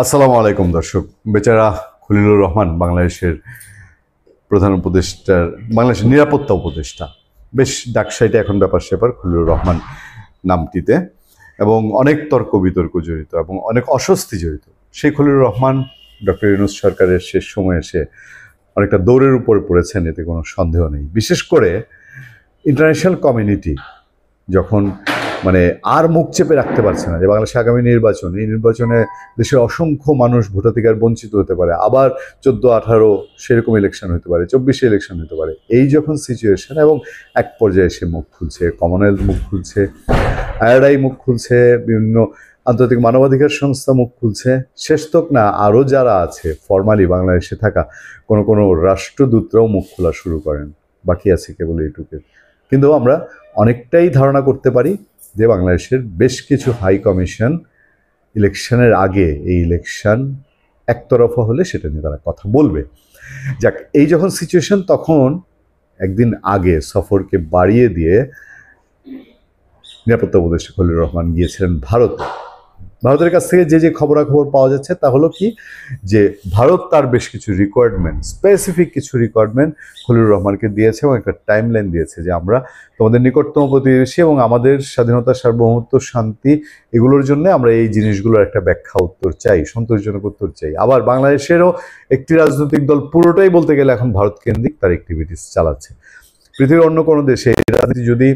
আসসালামু আলাইকুম দর্শক। বেচারা খলিলুর রহমান বাংলাদেশের প্রধান উপদেষ্টার, বাংলাদেশের নিরাপত্তা উপদেষ্টা, বেশ ডাকসাইটে এখন ব্যাপার স্যাপার খলিলুর রহমান নামটিতে, এবং অনেক তর্ক বিতর্ক জড়িত এবং অনেক অস্বস্তি জড়িত। সেই খলিলুর রহমান ডক্টর ইউনূস সরকারের শেষ সময়ে এসে অনেকটা দৌড়ের উপরে পড়েছেন, এতে কোনো সন্দেহ নেই। বিশেষ করে ইন্টারন্যাশনাল কমিউনিটি যখন আর মুখ চেপে রাখতে পারছে না যে বাংলাদেশে আগামী নির্বাচন, এই নির্বাচনে দেশের অসংখ্য মানুষ ভোটাধিকার বঞ্চিত হতে পারে, আবার 14-18 সেরকম ইলেকশন হতে পারে, 24 ইলেকশন হতে পারে, এই যখন সিচুয়েশন, এবং এক পর্যায়ে সে মুখ খুলছে, কমনওয়েলথ মুখ খুলছে, আইআরআই মুখ খুলছে, বিভিন্ন আন্তর্জাতিক মানবাধিকার সংস্থা মুখ খুলছে, শেষ তক না আরও যারা আছে ফরমালি বাংলাদেশে থাকা কোনো রাষ্ট্রদূতরাও মুখ খোলা শুরু করেন। বাকি আছে কেবল এইটুকু। কিন্তু আমরা অনেকটাই ধারণা করতে পারি যে বাংলাদেশের বেশ কিছু হাই কমিশন ইলেকশনের আগে, এই ইলেকশন একতরফা হলে সেটা নিয়ে তারা কথা বলবে। যাক, এই যখন সিচুয়েশন, তখন একদিন আগে সফরকে বাড়িয়ে দিয়ে নিরাপত্তা উপদেষ্টা খলিলুর রহমান গিয়েছিলেন ভারতে। ভারতের কাছ থেকে যে খবরাখবর পাওয়া যাচ্ছে তা হলো কি, যে ভারত তার বেশ কিছু রিকোয়ারমেন্ট, স্পেসিফিক কিছু রিকোয়ারমেন্ট খলিলুর রহমানকে দিয়েছে এবং একটা টাইমলাইন দিয়েছে যে আমরা তোমাদের নিকটতম প্রতিবেশী এবং আমাদের স্বাধীনতা, সার্বভৌমত্ব, শান্তি, এগুলোর জন্য আমরা এই জিনিসগুলোর একটা ব্যাখ্যা উত্তর চাই, সন্তোষজনক উত্তর চাই। আবার বাংলাদেশেরও একটি রাজনৈতিক দল পুরোটাই বলতে গেলে এখন ভারত কেন্দ্রিক তার অ্যাক্টিভিটিস চালাচ্ছে। পৃথিবীর অন্য কোনো দেশে রাজনীতি যদি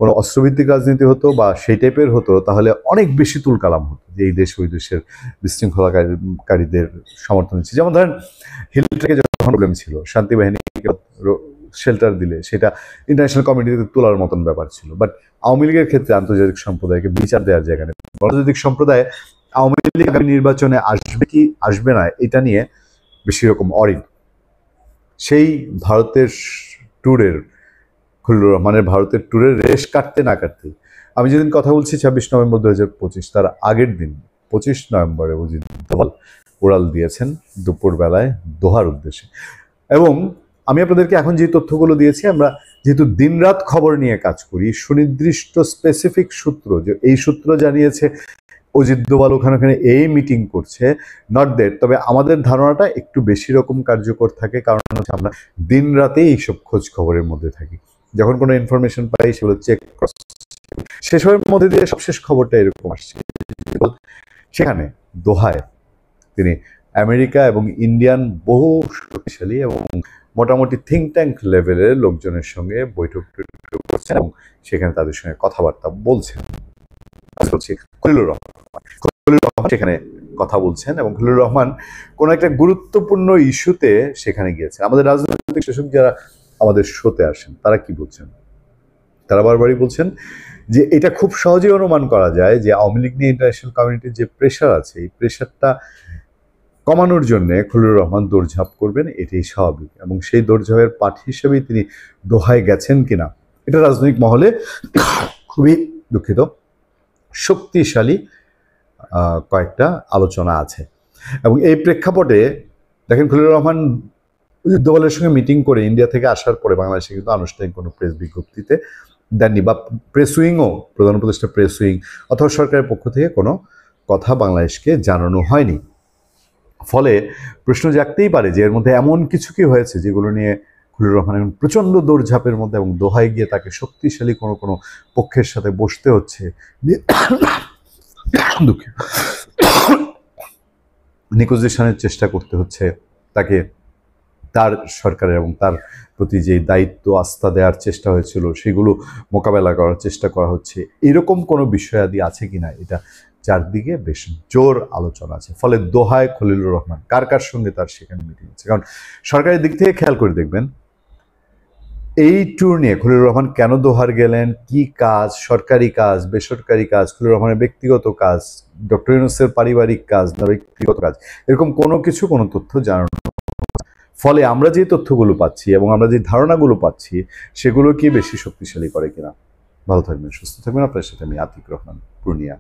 কোনো অস্ত্রভিত্তিক রাজনীতি হতো বা সেই টাইপের হতো, তাহলে অনেক বেশি তুলকালাম হতো যে এই দেশ ওই দেশের বিশৃঙ্খলাকারীদের সমর্থন দিচ্ছে। যেমন ধরেন হিলট্রেকে যখন প্রবলেম ছিল, শান্তি বাহিনীকে শেল্টার দিলে সেটা ইন্টারন্যাশনাল কমিউনিটিতে তোলার মতন ব্যাপার ছিল। বাট আওয়ামী লীগের ক্ষেত্রে আন্তর্জাতিক সম্প্রদায়কে বিচার দেওয়ার জায়গা নেই। আন্তর্জাতিক সম্প্রদায় আওয়ামী লীগ নির্বাচনে আসবে কি আসবে না এটা নিয়ে বেশি রকম অরিড। সেই ভারতের ট্যুরের, খলিলুর রহমানের ভারতের ট্যুরের রেশ কাটতে না কাটতেই আমি যেদিন কথা বলছি 26 নভেম্বর 2025, তার আগের দিন 25 নভেম্বরে অজিত দোভাল উড়াল দিয়েছেন দুপুরবেলায় দোহার উদ্দেশ্যে। এবং আমি আপনাদেরকে এখন যে তথ্যগুলো দিয়েছি, আমরা যেহেতু দিনরাত খবর নিয়ে কাজ করি, সুনির্দিষ্ট স্পেসিফিক সূত্র, যে এই সূত্র জানিয়েছে অজিত দোভাল ওখানে এই মিটিং করছে, নট দ্যাট। তবে আমাদের ধারণাটা একটু বেশি রকম কার্যকর থাকে, কারণ হচ্ছে আমরা দিন রাতে এইসব খোঁজ খবরের মধ্যে থাকি। যখন কোনো ইনফরমেশন পাই সেগুলো চেক ক্রস, সেসবের মধ্যে দিয়ে সবশেষ খবরটা এরকম আসছে। সেখানে দোহায় তিনি আমেরিকা এবং ইন্ডিয়ান বহু শক্তিশালী এবং মোটামুটি থিঙ্ক ট্যাঙ্ক লেভেলের লোকজনের সঙ্গে বৈঠক করছেন এবং সেখানে তাদের সঙ্গে কথাবার্তা বলছেন। খলিলুর রহমান সেখানে কথা বলছেন এবং খলিলুর রহমান কোন একটা গুরুত্বপূর্ণ ইস্যুতে সেখানে গিয়েছেন। আমাদের রাজনৈতিক বিশেষজ্ঞ যারা আমাদের শোতে আসেন তারা কি বলছেন, তারা বারবারই বলছেন যে এটা খুব সহজেই অনুমান করা যায় যে আওয়ামী লীগ নিয়ে ইন্টারন্যাশনাল কমিউনিটির যে প্রেশার আছে, এই প্রেশারটা কমানোর জন্য খলিলুর রহমান দৌড়ঝাঁপ করবেন, এটাই স্বাভাবিক। এবং সেই দৌড়ঝাঁপের পাঠ হিসেবেই তিনি দোহায় গেছেন কিনা, এটা রাজনৈতিক মহলে খুবই দুঃখিত শক্তিশালী কয়েকটা আলোচনা আছে। এবং এই প্রেক্ষাপটে দেখেন, খলিলুর রহমান অজিত দোভালের সঙ্গে মিটিং করে ইন্ডিয়া থেকে আসার পরে বাংলাদেশে কিন্তু আনুষ্ঠানিক কোনো প্রেস বিজ্ঞপ্তিতে দেননি, বা প্রেস উইংও, প্রধান উপদেষ্টা প্রেস উইং অথবা সরকারের পক্ষ থেকে কোনো কথা বাংলাদেশকে জানানো হয়নি। ফলে প্রশ্ন জাগতেই পারে যে এর মধ্যে এমন কিছু কি হয়েছে যেগুলো নিয়ে খলিলুর রহমান এখন প্রচণ্ড দৌড়ঝাঁপের মধ্যে, এবং দোহায় গিয়ে তাকে শক্তিশালী কোনো পক্ষের সাথে বসতে হচ্ছে, দুঃখিত, নেগোসিয়েশনের চেষ্টা করতে হচ্ছে, তাকে তার সরকারের এবং তার প্রতি যে দায়িত্ব আস্থা দেওয়ার চেষ্টা হয়েছিল সেগুলো মোকাবেলা করার চেষ্টা করা হচ্ছে, এরকম কোনো বিষয়াদি আছে কিনা, এটা চারদিকে বেশ জোর আলোচনা আছে। ফলে দোহায় খলিলুর রহমান কার সঙ্গে তার সেখানে মিটিং আছে। কারণ সরকারের দিক থেকে খেয়াল করে দেখবেন, এই ট্যুর নিয়ে খলিলুর রহমান কেন দোহার গেলেন, কি কাজ, সরকারি কাজ, বেসরকারি কাজ, খলিলুর রহমানের ব্যক্তিগত কাজ, ডক্টর ইউনূসের পারিবারিক কাজ না ব্যক্তিগত কাজ, এরকম কোনো তথ্য জানানো। ফলে আমরা যে তথ্যগুলো পাচ্ছি এবং আমরা যে ধারণাগুলো পাচ্ছি সেগুলো কি বেশি শক্তিশালী করে কিনা। ভালো থাকবেন, সুস্থ থাকবেন। আপনার সাথে আমি আতিক রহমান, পূর্ণিয়া।